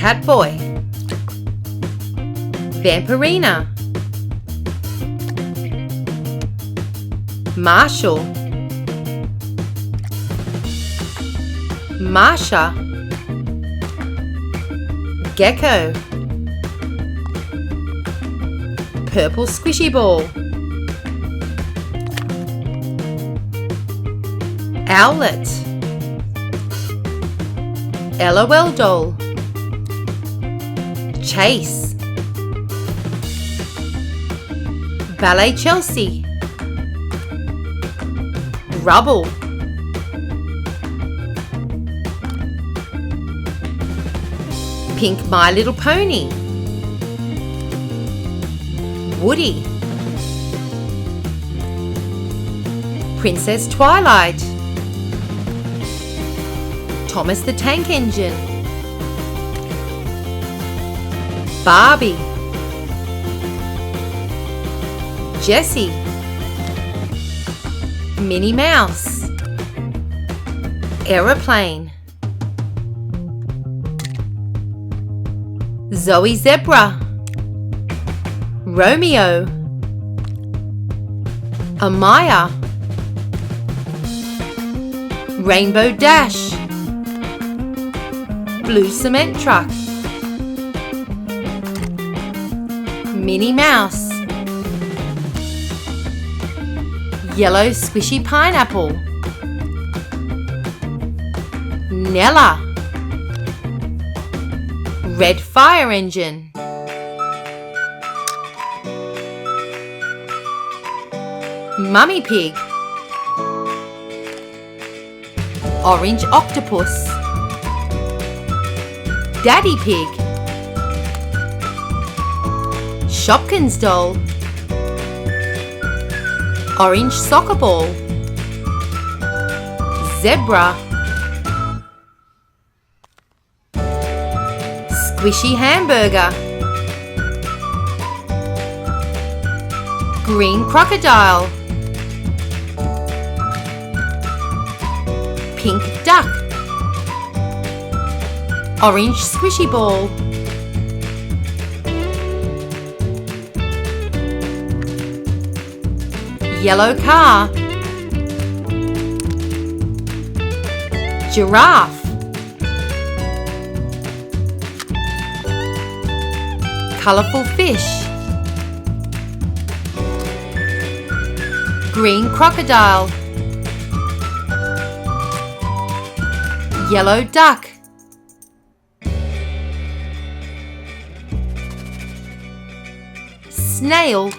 Catboy, Vampirina, Marshall, Marsha, Gecko, Purple Squishy Ball, Owlet, LOL Doll, Chase, Ballet Chelsea, Rubble, Pink My Little Pony, Woody, Princess Twilight, Thomas the Tank Engine, Barbie, Jessie, Minnie Mouse, Aeroplane, Zoe Zebra, Romeo, Amaya, Rainbow Dash, Blue Cement Truck, Minnie Mouse, Yellow Squishy Pineapple, Nella, Red Fire Engine, Mummy Pig, Orange Octopus, Daddy Pig, Shopkins Doll, Orange Soccer Ball, Zebra, Squishy Hamburger, Green Crocodile, Pink Duck, Orange Squishy Ball, Yellow Car, Giraffe, Colourful Fish, Green Crocodile, Yellow Duck, Snail,